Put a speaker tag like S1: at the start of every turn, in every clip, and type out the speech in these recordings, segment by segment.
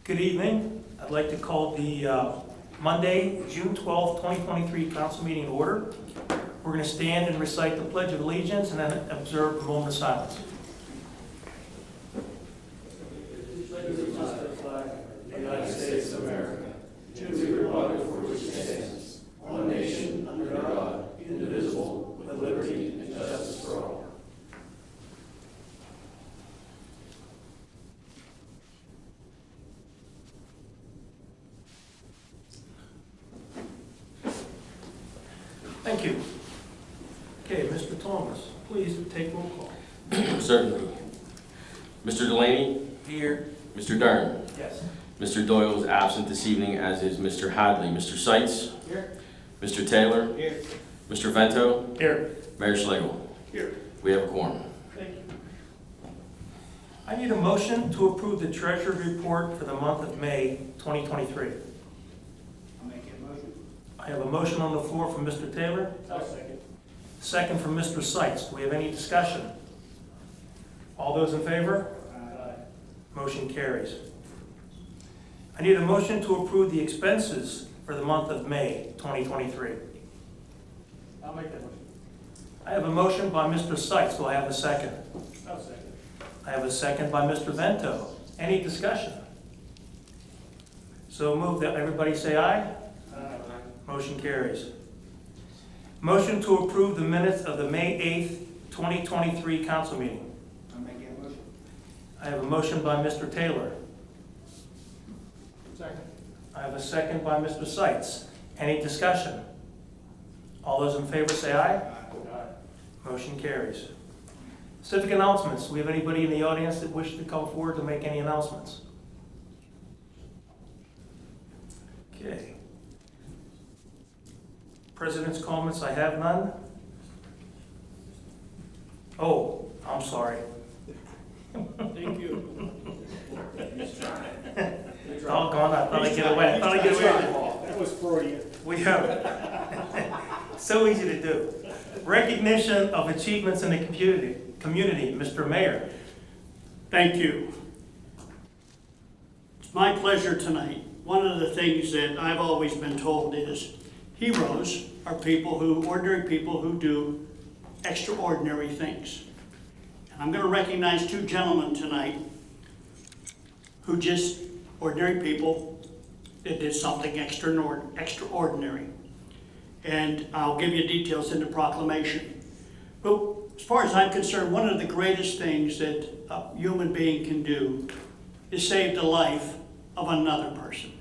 S1: Good evening. I'd like to call the Monday, June 12th, 2023 council meeting in order. We're going to stand and recite the Pledge of Allegiance and then observe a moment of silence.
S2: The United States of America, to the republic for which it stands, one nation under God, indivisible, with liberty and justice for all.
S1: Thank you. Okay, Mr. Thomas, please take roll call.
S3: Certainly. Mr. Delaney?
S1: Here.
S3: Mr. Dern?
S1: Yes.
S3: Mr. Doyle is absent this evening, as is Mr. Hadley. Mr. Seitz?
S1: Here.
S3: Mr. Taylor?
S1: Here.
S3: Mr. Vento?
S1: Here.
S3: Mayor Schlegel?
S1: Here.
S3: We have a quorum.
S1: Thank you. I need a motion to approve the treasurer's report for the month of May 2023.
S2: I'll make a motion.
S1: I have a motion on the floor from Mr. Taylor.
S2: I'll second.
S1: Second from Mr. Seitz. Do we have any discussion? All those in favor?
S2: Aye.
S1: Motion carries. I need a motion to approve the expenses for the month of May 2023.
S2: I'll make that motion.
S1: I have a motion by Mr. Seitz. Do I have a second?
S2: I'll second.
S1: I have a second by Mr. Vento. Any discussion? So move that everybody say aye.
S2: Aye.
S1: Motion carries. Motion to approve the minutes of the May 8th, 2023 council meeting.
S2: I'll make that motion.
S1: I have a motion by Mr. Taylor.
S2: Second.
S1: I have a second by Mr. Seitz. Any discussion? All those in favor say aye.
S2: Aye.
S1: Motion carries. Civic announcements. Do we have anybody in the audience that wishes to come forward to make any announcements? Okay. President's comments, I have none. Oh, I'm sorry.
S2: Thank you.
S1: Doggone, I thought I'd get away. I thought I'd get away with it.
S2: That was Freudian.
S1: We have, so easy to do. Recognition of achievements in the community, Mr. Mayor.
S4: Thank you. It's my pleasure tonight. One of the things that I've always been told is heroes are ordinary people who do extraordinary things. And I'm going to recognize two gentlemen tonight who just, ordinary people that did something extraordinary. And I'll give you details in the proclamation. But as far as I'm concerned, one of the greatest things that a human being can do is save the life of another person.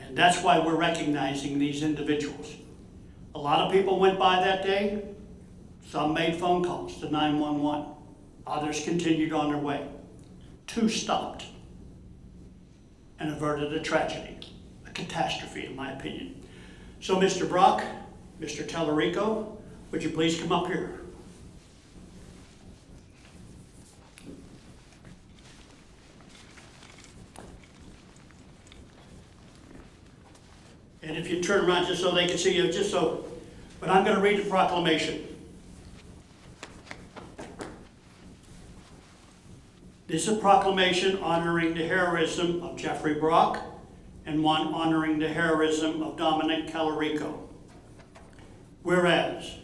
S4: And that's why we're recognizing these individuals. A lot of people went by that day. Some made phone calls to 911. Others continued on their way. Two stopped and averted a tragedy, a catastrophe in my opinion. So Mr. Brock, Mr. Tellerico, would you please come up here? And if you turn around just so they can see you, but I'm going to read the proclamation. This is a proclamation honoring the heroism of Jeffrey Brock and one honoring the heroism of Dominic Tellerico. Whereas,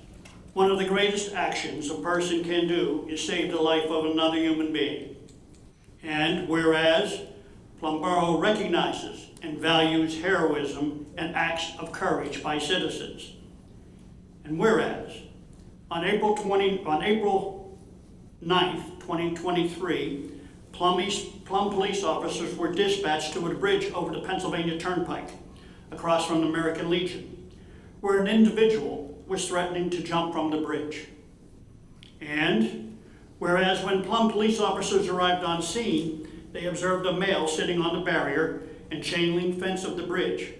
S4: one of the greatest actions a person can do is save the life of another human being. And whereas, Plum Boro recognizes and values heroism and acts of courage by citizens. And whereas, on April 9th, 2023, Plum police officers were dispatched to a bridge over the Pennsylvania Turnpike across from the American Legion, where an individual was threatening to jump from the bridge. And whereas when Plum police officers arrived on scene, they observed a male sitting on the barrier and chain link fence of the bridge,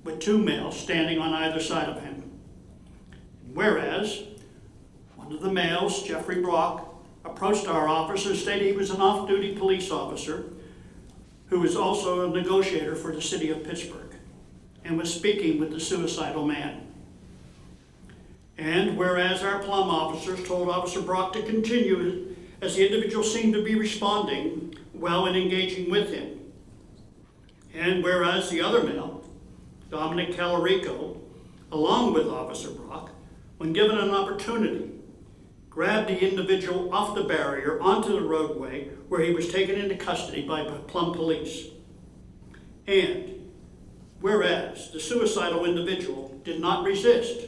S4: with two males standing on either side of him. Whereas one of the males, Jeffrey Brock, approached our officer, stating he was an off-duty police officer who was also a negotiator for the city of Pittsburgh and was speaking with the suicidal man. And whereas our Plum officers told Officer Brock to continue as the individual seemed to be responding well and engaging with him. And whereas the other male, Dominic Calarico, along with Officer Brock, when given an opportunity, grabbed the individual off the barrier onto the roadway where he was taken into custody by Plum Police. And whereas the suicidal individual did not resist,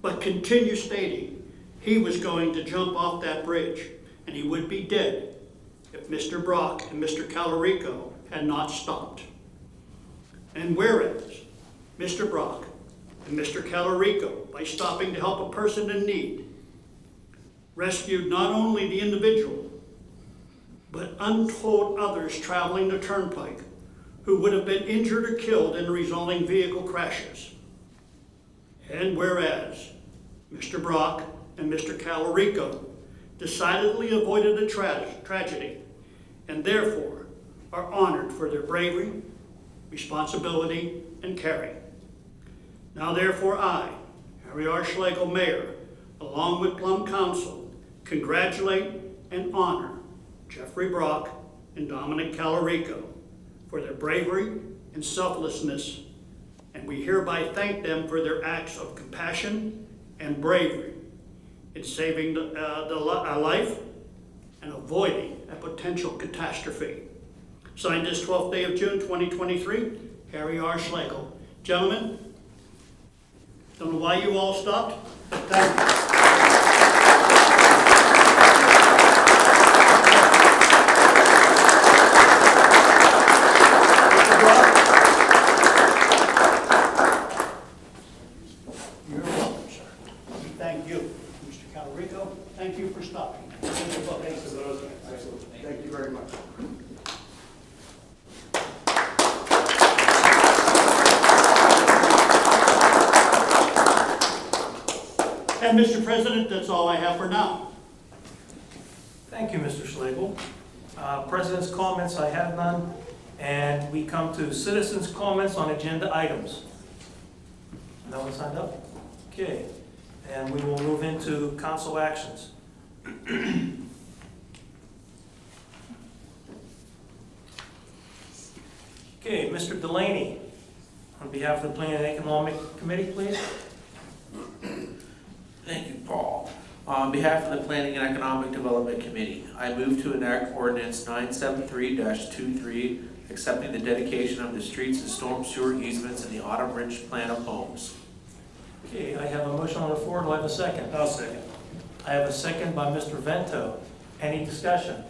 S4: but continued stating he was going to jump off that bridge and he would be dead if Mr. Brock and Mr. Calarico had not stopped. And whereas Mr. Brock and Mr. Calarico, by stopping to help a person in need, rescued not only the individual, but untold others traveling the turnpike who would have been injured or killed in resulting vehicle crashes. And whereas Mr. Brock and Mr. Calarico decidedly avoided a tragedy and therefore are honored for their bravery, responsibility, and caring. Now therefore I, Harry R. Schlegel, Mayor, along with Plum Council, congratulate and honor Jeffrey Brock and Dominic Calarico for their bravery and selflessness, and we hereby thank them for their acts of compassion and bravery in saving a life and avoiding a potential catastrophe. Signed this 12th day of June 2023, Harry R. Schlegel. Gentlemen, don't know why you all stopped, but thank you. You're welcome, sir. Thank you, Mr. Calarico. Thank you for stopping.
S2: Thanks to those. Excellent. Thank you very much.
S4: And Mr. President, that's all I have for now.
S1: Thank you, Mr. Schlegel. President's comments, I have none. And we come to citizens' comments on agenda items. No one signed up? Okay. And we will move into council actions. Okay, Mr. Delaney, on behalf of the Planning and Economic Committee, please.
S5: Thank you, Paul. On behalf of the Planning and Economic Development Committee, I move to enact ordinance 973-23, accepting the dedication of the streets and storm sewer easements in the Autumn Ridge Plan of Homes.
S1: Okay, I have a motion on the floor. Do I have a second?
S2: I'll second.
S1: I have a second by Mr. Vento. Any discussion?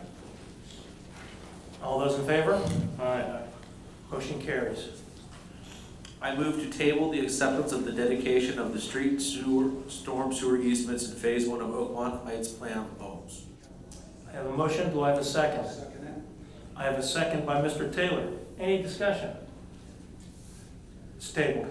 S1: All those in favor?
S2: Aye.
S1: Motion carries.
S5: I move to table the acceptance of the dedication of the street storm sewer easements in Phase 1 of Oakmont Heights Plan of Homes.
S1: I have a motion. Do I have a second?
S2: Second.
S1: I have a second by Mr. Taylor. Any discussion? It's tabled.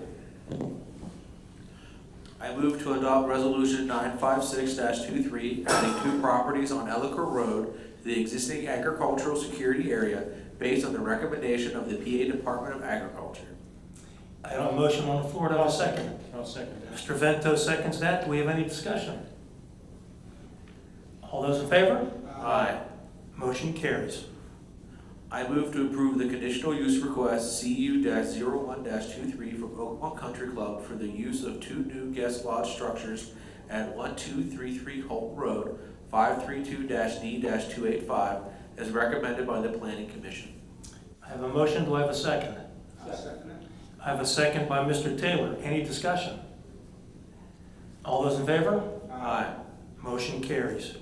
S5: I move to adopt Resolution 956-23, adding 2 properties on Ellicott Road to the existing agricultural security area based on the recommendation of the PA Department of Agriculture.
S1: I have a motion on the floor. Do I have a second?
S2: I'll second that.
S1: Mr. Vento seconds that. Do we have any discussion? All those in favor?
S5: Aye.
S1: Motion carries.
S5: I move to approve the conditional use request CU-01-23 from Oakmont Country Club for the use of 2 new guest lodge structures at 1233 Holt Road, 532-D-285, as recommended by the Planning Commission.
S1: I have a motion. Do I have a second?
S2: I'll second it.
S1: I have a second by Mr. Taylor. Any discussion? All those in favor?
S5: Aye.
S1: Motion carries.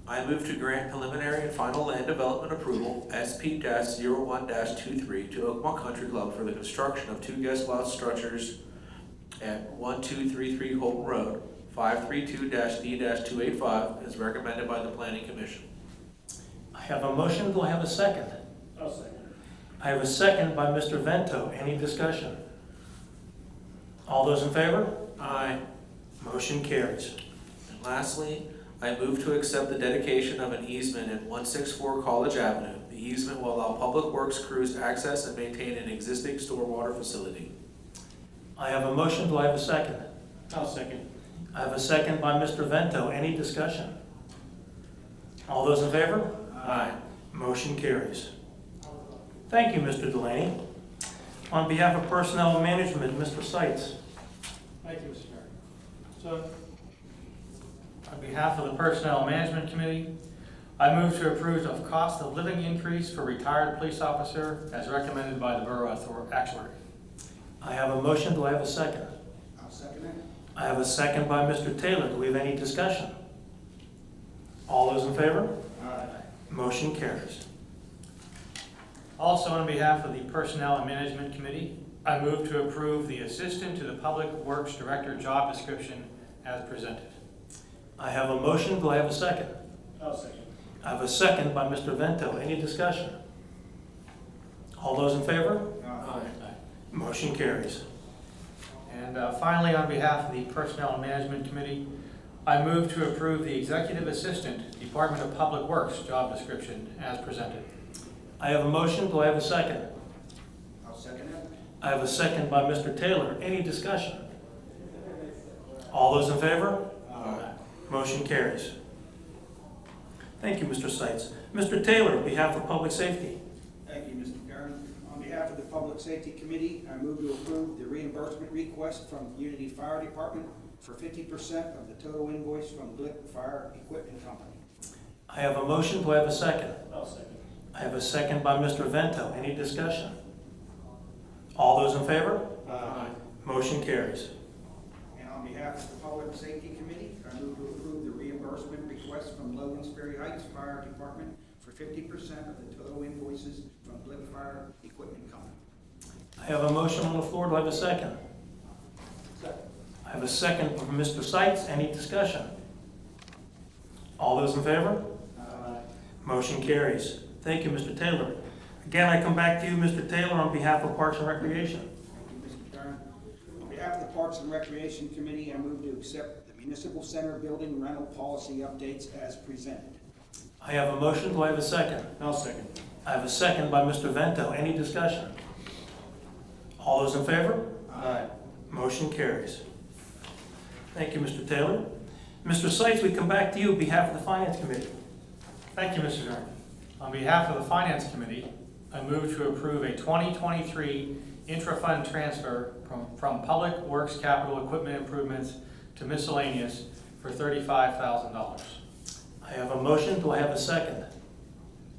S5: I move to grant preliminary and final land development approval, SP-01-23, to Oakmont Country Club for the construction of 2 guest lodge structures at 1233 Holt Road, 532-D-285, as recommended by the Planning Commission.
S1: I have a motion. Do I have a second?
S2: I'll second it.
S1: I have a second by Mr. Vento. Any discussion? All those in favor?
S5: Aye.
S1: Motion carries.
S5: And lastly, I move to accept the dedication of an easement at 164 College Avenue. The easement will allow public works crews access and maintain an existing stormwater facility.
S1: I have a motion. Do I have a second?
S2: I'll second.
S1: I have a second by Mr. Vento. Any discussion? All those in favor?
S5: Aye.
S1: Motion carries. Thank you, Mr. Delaney. On behalf of Personnel and Management, Mr. Seitz.
S6: Thank you, Mr. Chairman. So, on behalf of the Personnel Management Committee, I move to approve of cost of living increase for retired police officer as recommended by the Borough Actuary.
S1: I have a motion. Do I have a second?
S2: I'll second it.
S1: I have a second by Mr. Taylor. Do we have any discussion? All those in favor?
S2: Aye.
S1: Motion carries.
S6: Also, on behalf of the Personnel and Management Committee, I move to approve the Assistant to the Public Works Director job description as presented.
S1: I have a motion. Do I have a second?
S2: I'll second.
S1: I have a second by Mr. Vento. Any discussion? All those in favor?
S2: Aye.
S1: Motion carries.
S6: And finally, on behalf of the Personnel and Management Committee, I move to approve the Executive Assistant, Department of Public Works job description as presented.
S1: I have a motion. Do I have a second?
S2: I'll second it.
S1: I have a second by Mr. Taylor. Any discussion? All those in favor?
S2: Aye.
S1: Motion carries. Thank you, Mr. Seitz. Mr. Taylor, on behalf of Public Safety.
S7: Thank you, Mr. Chairman. On behalf of the Public Safety Committee, I move to approve the reimbursement request from Unity Fire Department for 50% of the total invoice from Glick Fire Equipment Company.
S1: I have a motion. Do I have a second?
S2: I'll second.
S1: I have a second by Mr. Vento. Any discussion? All those in favor?
S2: Aye.
S1: Motion carries.
S7: And on behalf of the Public Safety Committee, I move to approve the reimbursement request from Logan's Ferry Heights Fire Department for 50% of the total invoices from Glick Fire Equipment Company.
S1: I have a motion on the floor. Do I have a second?
S2: Second.
S1: I have a second from Mr. Seitz. Any discussion? All those in favor?
S2: Aye.
S1: Motion carries. Thank you, Mr. Taylor. Again, I come back to you, Mr. Taylor, on behalf of Parks and Recreation.
S7: Thank you, Mr. Chairman. On behalf of the Parks and Recreation Committee, I move to accept the Municipal Center Building Rental Policy updates as presented.
S1: I have a motion. Do I have a second?
S2: I'll second.
S1: I have a second by Mr. Vento. Any discussion? All those in favor?
S2: Aye.
S1: Motion carries. Thank you, Mr. Taylor. Mr. Seitz, we come back to you on behalf of the Finance Committee.
S6: Thank you, Mr. Chairman. On behalf of the Finance Committee, I move to approve a 2023 intra-fund transfer from Public Works Capital Equipment Improvements to miscellaneous for $35,000.
S1: I have a motion. Do I have a second?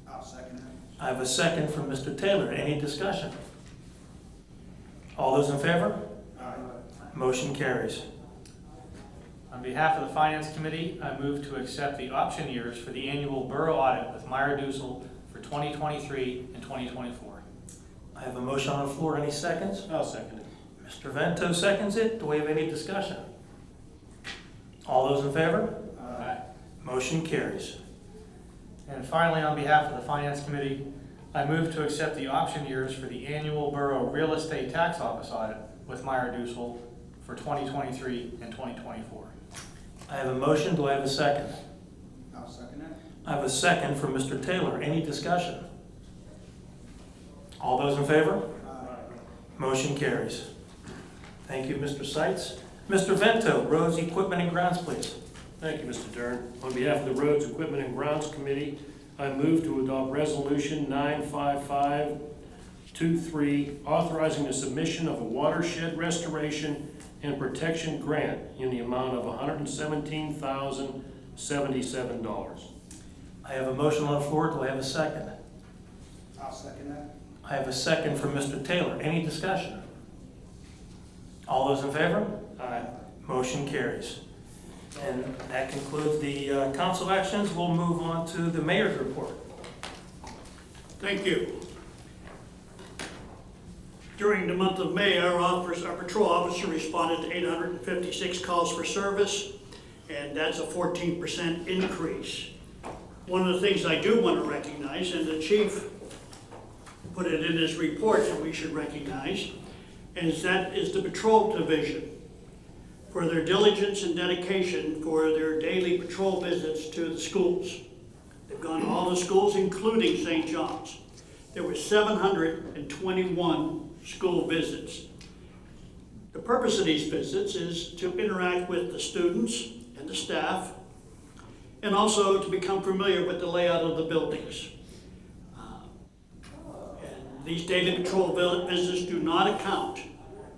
S7: I'll second it.
S1: I have a second from Mr. Taylor. Any discussion? All those in favor?
S7: Aye.
S1: Motion carries.
S6: On behalf of the Finance Committee, I move to accept the option years for the annual borough audit with Meyer Dussel for 2023 and 2024.
S1: I have a motion on the floor. Any seconds?
S2: I'll second it.
S1: Mr. Vento seconds it. Do we have any discussion? All those in favor?
S6: Aye.
S1: Motion carries.
S6: And finally, on behalf of the Finance Committee, I move to accept the option years for the annual borough real estate tax office audit with Meyer Dussel for 2023 and 2024.
S1: I have a motion. Do I have a second?
S7: I'll second it.
S1: I have a second from Mr. Taylor. Any discussion? All those in favor? Motion carries. Thank you, Mr. Seitz. Mr. Vento, Roads, Equipment, and Grounds, please.
S8: Thank you, Mr. Dern. On behalf of the Roads, Equipment, and Grounds Committee, I move to adopt Resolution 95523, authorizing the submission of a watershed restoration and protection grant in the amount of $117,077.
S1: I have a motion on the floor. Do I have a second?
S7: I'll second that.
S1: I have a second from Mr. Taylor. Any discussion? All those in favor?
S8: Aye.
S1: Motion carries. And that concludes the council actions. We'll move on to the mayor's report.
S4: Thank you. During the month of May, our patrol officer responded to 856 calls for service, and that's a 14% increase. One of the things I do want to recognize, and the chief put it in his report that we should recognize, is the patrol division for their diligence and dedication for their daily patrol visits to the schools. They've gone to all the schools, including St. John's. There were 721 school visits. The purpose of these visits is to interact with the students and the staff, and also to become familiar with the layout of the buildings. And These daily patrol visits do not account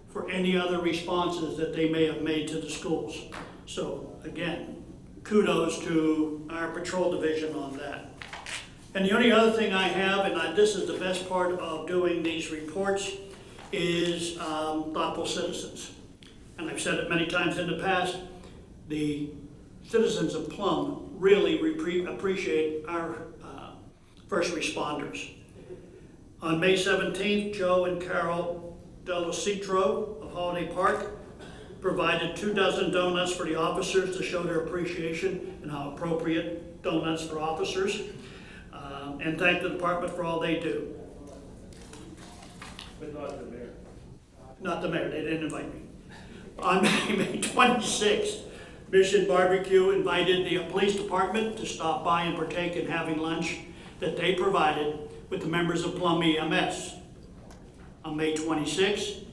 S4: for any other responses that they may have made to the schools. So again, kudos to our patrol division on that. And the only other thing I have, and this is the best part of doing these reports, is thoughtful citizens. And I've said it many times in the past, the citizens of Plum really appreciate our first responders. On May 17th, Joe and Carol Delocitro of Holiday Park provided 24 donuts for the officers to show their appreciation and how appropriate donuts for officers, and thank the department for all they do.
S8: But not the mayor.
S4: Not the mayor, they didn't invite me. On May 26th, Mission Barbecue invited the police department to stop by and partake in having lunch that they provided with the members of Plum EMS. On May 26th,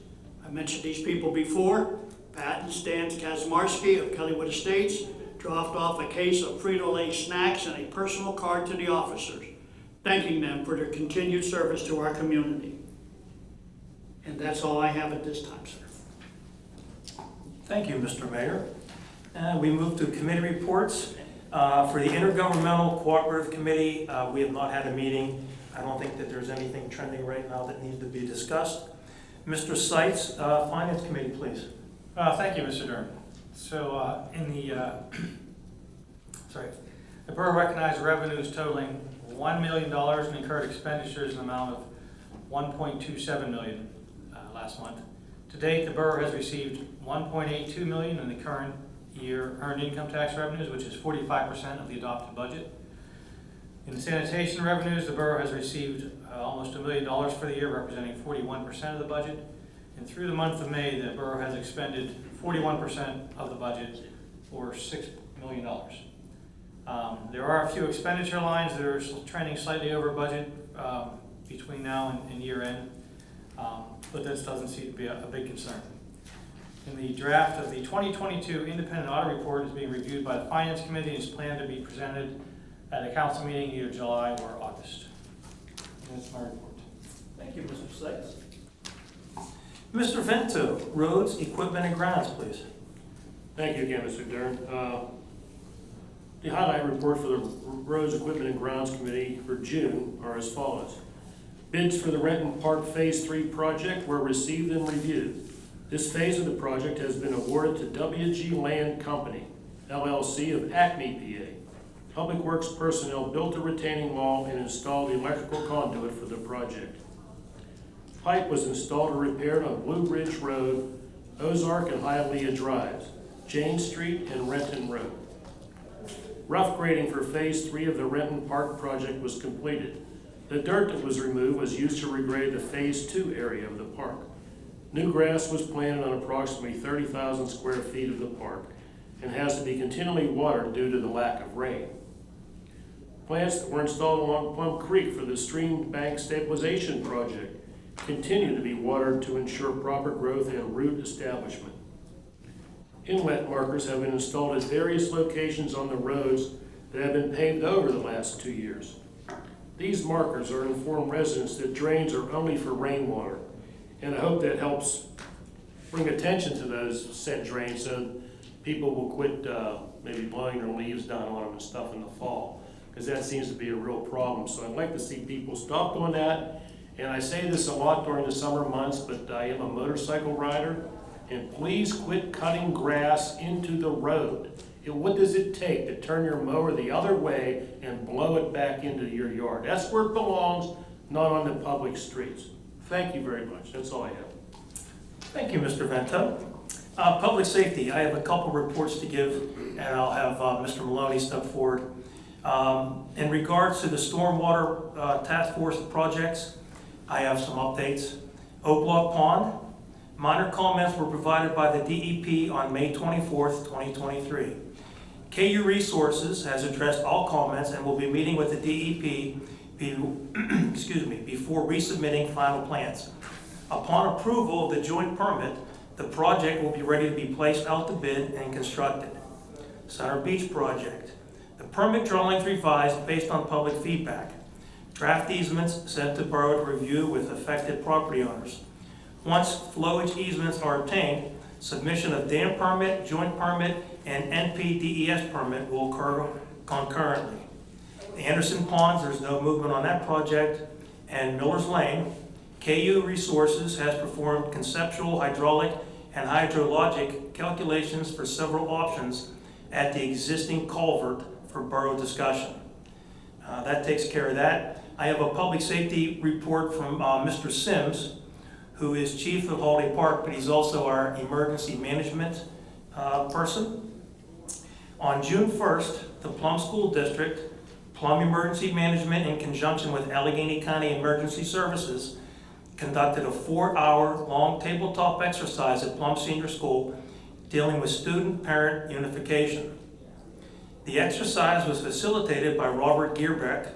S4: I mentioned these people before, Pat and Stan Kazmarski of Kellywood Estates dropped off a case of Frito-Lay snacks and a personal card to the officers, thanking them for their continued service to our community. And that's all I have at this time, sir.
S1: Thank you, Mr. Mayor. We move to committee reports. For the Intergovernmental Cooperative Committee, we have not had a meeting. I don't think that there's anything trending right now that needs to be discussed. Mr. Seitz, Finance Committee, please.
S6: Thank you, Mr. Dern. So the borough recognized revenues totaling $1 million and incurred expenditures in the amount of $1.27 million last month. To date, the borough has received $1.82 million in the current year earned income tax revenues, which is 45% of the adopted budget. In the sanitation revenues, the borough has received almost $1 million for the year, representing 41% of the budget. And through the month of May, the borough has expended 41% of the budget, or $6 million. There are a few expenditure lines that are trending slightly over budget between now and year end, but this doesn't seem to be a big concern. In the draft of the 2022 Independent Audit Report is being reviewed by the Finance Committee and is planned to be presented at a council meeting either July or August. And that's my report.
S1: Thank you, Mr. Seitz. Mr. Vento, Roads, Equipment, and Grounds, please.
S8: Thank you again, Mr. Dern. The highlight report for the Roads, Equipment, and Grounds Committee for June are as follows. Bids for the Renton Park Phase 3 project were received and reviewed. This phase of the project has been awarded to WG Land Company, LLC of Acme, PA. Public Works personnel built a retaining wall and installed the electrical conduit for the project. Pipe was installed or repaired on Blue Ridge Road, Ozark and Hialeah Drives, Jane Street and Renton Road. Rough grading for Phase 3 of the Renton Park project was completed. The dirt that was removed was used to regrade the Phase 2 area of the park. New grass was planted on approximately 30,000 square feet of the park and has to be continually watered due to the lack of rain. Plants that were installed along Plum Creek for the stream bank stabilization project continue to be watered to ensure proper growth and root establishment. Inlet markers have been installed at various locations on the roads that have been paved over the last 2 years. These markers are to inform residents that drains are only for rainwater, and I hope that helps bring attention to those said drains so people will quit maybe blowing their leaves down on them and stuff in the fall, because that seems to be a real problem. So I'd like to see people stop doing that. And I say this a lot during the summer months, but I am a motorcycle rider, and please quit cutting grass into the road. What does it take to turn your mower the other way and blow it back into your yard? That's where it belongs, not on the public streets. Thank you very much. That's all I have.
S1: Thank you, Mr. Vento. Public safety, I have a couple reports to give, and I'll have Mr. Maloney step forward. In regards to the stormwater task force projects, I have some updates. Oak Log Pond, minor comments were provided by the DEP on May 24th, 2023. KU Resources has addressed all comments and will be meeting with the DEP before resubmitting final plans. Upon approval of the joint permit, the project will be ready to be placed out to bid and constructed. Center Beach project. The permit drawings revised based on public feedback. Draft easements sent to Borough to review with affected property owners. Once flowage easements are obtained, submission of dam permit, joint permit, and NPDES permit will occur concurrently. The Anderson Ponds, there's no movement on that project, and Miller's Lane, KU Resources has performed conceptual hydraulic and hydrologic calculations for several options at the existing culvert for borough discussion. That takes care of that. I have a public safety report from Mr. Sims, who is chief of Holiday Park, but he's also our emergency management person. On June 1st, the Plum School District, Plum Emergency Management, in conjunction with Allegheny County Emergency Services, conducted a 4-hour long tabletop exercise at Plum Senior School dealing with student-parent unification. The exercise was facilitated by Robert Gierbeck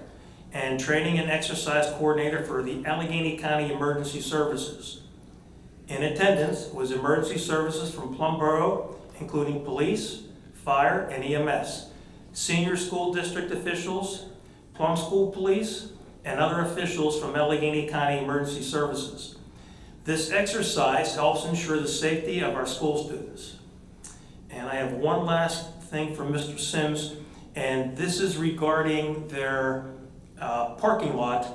S1: and training and exercise coordinator for the Allegheny County Emergency Services. In attendance was emergency services from Plum Boro, including police, fire, and EMS, senior school district officials, Plum School Police, and other officials from Allegheny County Emergency Services. This exercise helps ensure the safety of our school students. And I have one last thing from Mr. Sims, and this is regarding their parking lot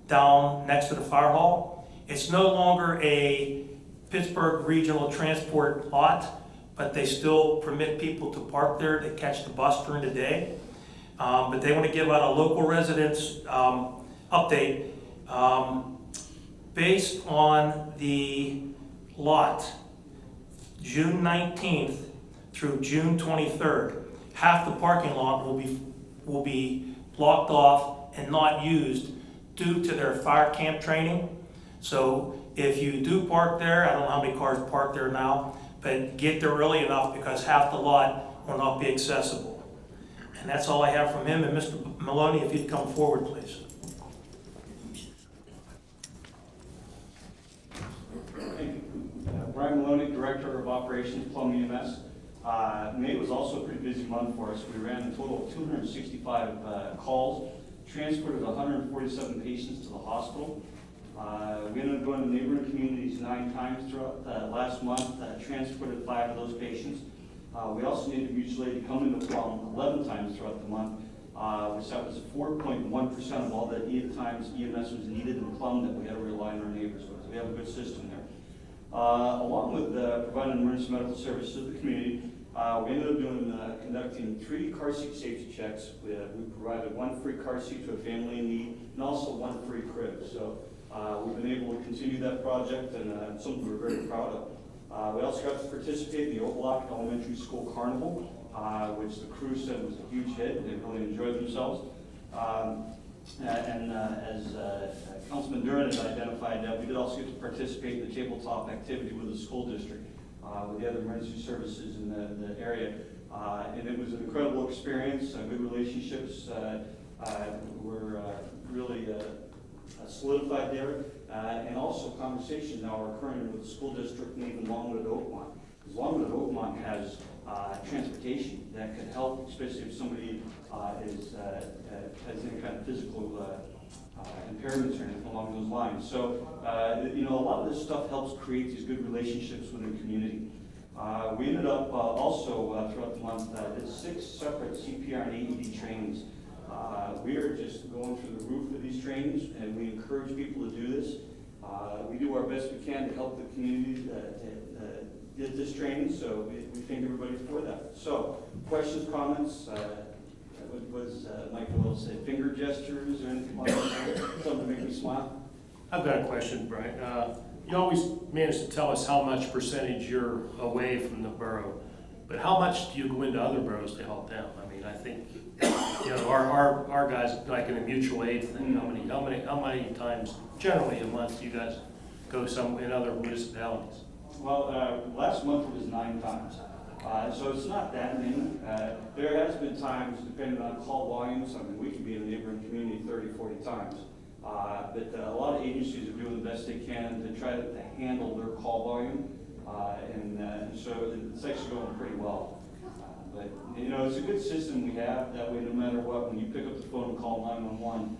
S1: down next to the fire hall. It's no longer a Pittsburgh Regional Transport lot, but they still permit people to park there to catch the bus during the day. But they want to give out a local residents update based on the lot, June 19th through June 23rd. Half the parking lot will be blocked off and not used due to their fire camp training. So if you do park there, I don't know how many cars park there now, but get there early enough because half the lot will not be accessible. And that's all I have from him. And Mr. Maloney, if you'd come forward, please.
S9: Thank you. Brian Maloney, Director of Operations, Plum EMS. May was also a pretty busy month for us. We ran a total of 265 calls, transported 147 patients to the hospital. We ended up going to neighboring communities 9 times throughout last month, transported 5 of those patients. We also needed mutual aid to come into Plum 11 times throughout the month, which that was 4.1% of all the times EMS was needed in Plum that we had to rely on our neighbors with. So we have a good system there. Along with providing emergency medical services to the community, we ended up conducting 3 car seat safety checks. We provided 1 free car seat to a family in need and also 1 free crib. So we've been able to continue that project, and something we're very proud of. We also got to participate in the Overlock Elementary School Carnival, which the crew said was a huge hit. They really enjoyed themselves. As Councilman Duran has identified, we did also get to participate in the tabletop activity with the school district, with the other emergency services in the area. And it was an incredible experience. Good relationships were really solidified there. And also conversation now are occurring with the school district and even Longwood at Oakmont. Because Longwood at Oakmont has transportation that could help, especially if somebody has any kind of physical impairments or anything along those lines. So, a lot of this stuff helps create these good relationships within the community. We ended up also throughout the month did 6 separate CPR and AED trainings. We are just going through the roof of these trainings, and we encourage people to do this. We do our best we can to help the community get this training, so we thank everybody for that. So, questions, comments? What was Mike Will say? Finger gestures or anything like that? Something to make me smile?
S8: I've got a question, Brian. You always manage to tell us how much percentage you're away from the borough, but how much do you go into other boroughs to help them? I mean, I think, our guys, like in a mutual aid thing, how many times, generally a month, do you guys go somewhere in other municipalities?
S9: Well, last month it was 9 times. So it's not that many. There has been times, depending on call volumes, I mean, we can be in a neighboring community 30, 40 times. But a lot of agencies are doing the best they can to try to handle their call volume. And so it's actually going pretty well. But it's a good system we have. That way, no matter what, when you pick up the phone and call 911,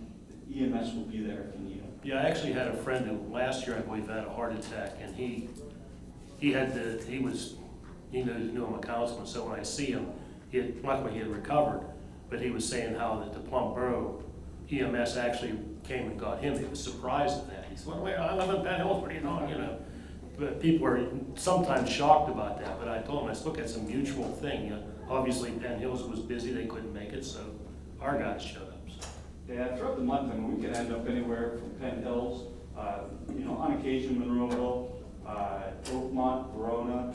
S9: EMS will be there if you need them.
S8: Yeah, I actually had a friend who last year, I believe, had a heart attack, and he knew I'm a councilman, so when I see him, luckily he had recovered, but he was saying how that the Plum Boro EMS actually came and got him. He was surprised at that. He said, well, I live in Penn Hills, what are you doing, you know? But people are sometimes shocked about that, but I told him, let's look at some mutual thing. You know, obviously Penn Hills was busy, they couldn't make it, so our guys showed up. So.
S9: Yeah, throughout the month, I mean, we can end up anywhere from Penn Hills, on occasion Monroeville, Oakmont, Verona.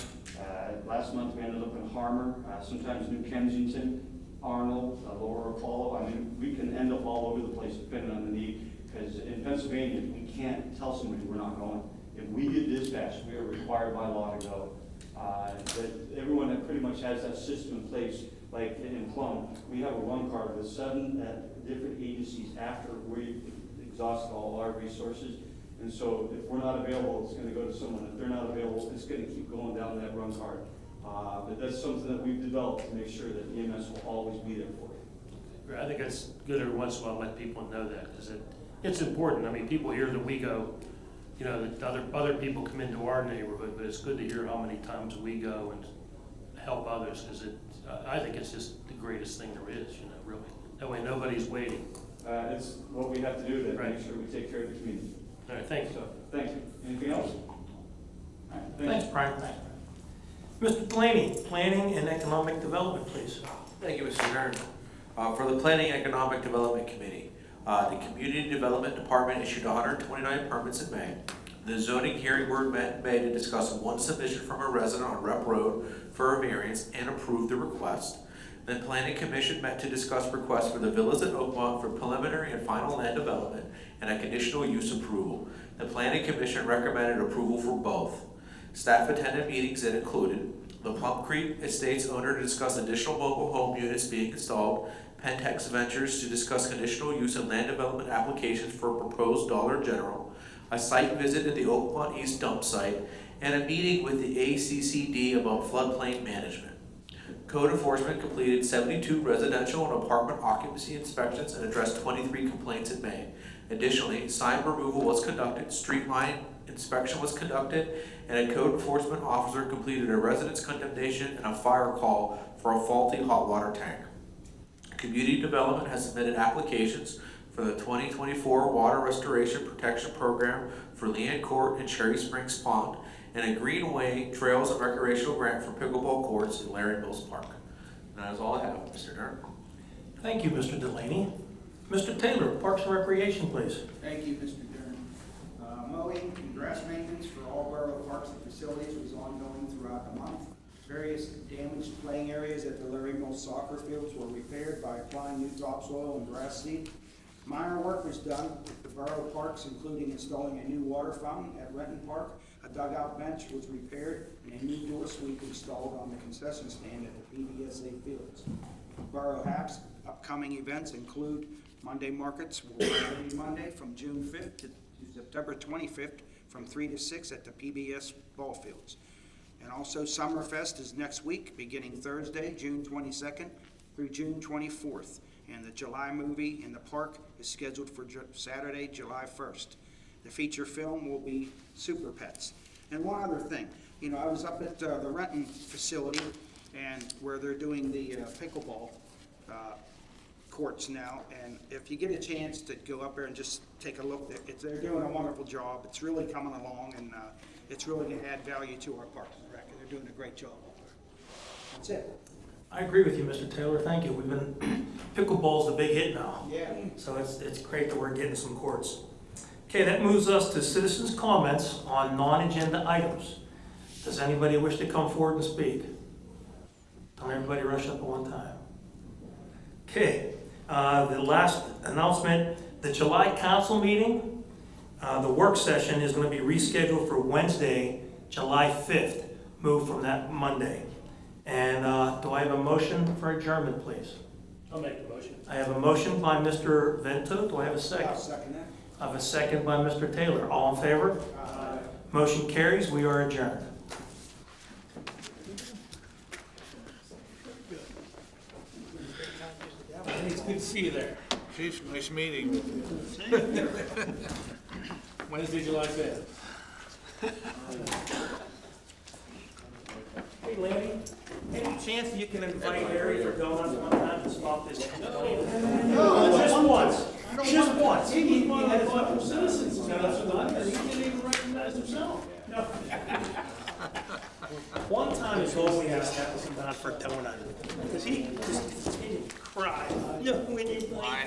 S9: Last month we ended up in Harmer, sometimes New Kensington, Arnold, Lower Apollo. I mean, we can end up all over the place depending on the need, because in Pennsylvania, we can't tell somebody we're not going. If we get dispatched, we are required by law to go. But everyone that pretty much has that system in place, like in Plum, we have a run card with 7 different agencies after we exhaust all our resources. And so if we're not available, it's going to go to someone. If they're not available, it's going to keep going down that run card. But that's something that we've developed to make sure that EMS will always be there for you.
S8: I think it's good every once in a while to let people know that, because it's important. I mean, people hear that we go, you know, that other people come into our neighborhood, but it's good to hear how many times we go and help others, because I think it's just the greatest thing there is, you know, really. That way nobody's waiting.
S9: It's what we have to do to
S8: Right.
S9: make sure we take care of the community.
S8: All right, thank you.
S9: So, thank you. Anything else? All right,
S1: Thanks, Brian. Mr. Delaney, Planning and Economic Development, please.
S5: Thank you, Mr. Dern. For the Planning and Economic Development Committee, the Community Development Department issued 129 permits in May. The zoning hearing board met in May to discuss one submission from a resident on Rep Road for a variance and approved the request. The Planning Commission met to discuss requests for the villas at Oakmont for preliminary and final land development and a conditional use approval. The Planning Commission recommended approval for both. Staff attended meetings that included the Plum Creek Estates owner to discuss additional mobile home units being installed, Pentex Ventures to discuss conditional use of land development applications for a proposed Dollar General, a site visit at the Oakmont East dump site, and a meeting with the ACCD about floodplain management. Code enforcement completed 72 residential and apartment occupancy inspections and addressed 23 complaints in May. Additionally, sign removal was conducted, street line inspection was conducted, and a code enforcement officer completed a residence condemnation and a fire call for a faulty hot water tank. Community Development has submitted applications for the 2024 Water Restoration Protection Program for Leanne Court and Cherry Springs Pond, and a Greenway Trails and Recreational Grant for pickleball courts in Larry Mills Park. And that is all I have, Mr. Dern.
S1: Thank you, Mr. Delaney. Mr. Taylor, Parks and Recreation, please.
S7: Thank you, Mr. Dern. Mowing and grass maintenance for all borough parks and facilities was ongoing throughout the month. Various damaged playing areas at the Larry Mills soccer fields were repaired by applying new topsoil and grass seed. Minor work was done at the borough parks, including installing a new water fountain at Renton Park. A dugout bench was repaired and a new door sweep installed on the concession stand at the PBSA fields. Borough HAP's upcoming events include Monday markets will be every Monday from June 5th to September 25th from 3 to 6 at the PBS ball fields. And also Summerfest is next week, beginning Thursday, June 22nd through June 24th. And the July movie in the park is scheduled for Saturday, July 1st. The feature film will be Super Pets. And one other thing, you know, I was up at the Renton facility and where they're doing the pickleball courts now, and if you get a chance to go up there and just take a look, they're doing a wonderful job. It's really coming along, and it's really going to add value to our Parks and Rec. They're doing a great job up there. That's it.
S1: I agree with you, Mr. Taylor. Thank you. We've been, pickleball's the big hit now.
S7: Yeah.
S1: So it's great that we're getting some courts. Okay, that moves us to citizens' comments on non-agenda items. Does anybody wish to come forward and speak? Don't everybody rush up at one time. Okay, the last announcement, the July council meeting, the work session is going to be rescheduled for Wednesday, July 5th, moved from that Monday. And do I have a motion for adjournment, please?
S8: I'll make the motion.
S1: I have a motion by Mr. Vento. Do I have a second?
S7: I'll second that.
S1: I have a second by Mr. Taylor. All in favor?
S7: Aye.
S1: Motion carries. We are adjourned.
S8: It's good to see you there.
S5: Chief, nice meeting you.
S8: Wednesday, July 5th.
S1: Hey, Lanny, any chance you can invite Harry for donuts one time to stop this? No, just once. Just once.
S8: He had a bunch of citizens got us tonight, and he didn't even recognize himself.
S1: No. One time is all we asked that was come down for a donut. Because he just didn't cry. No, when you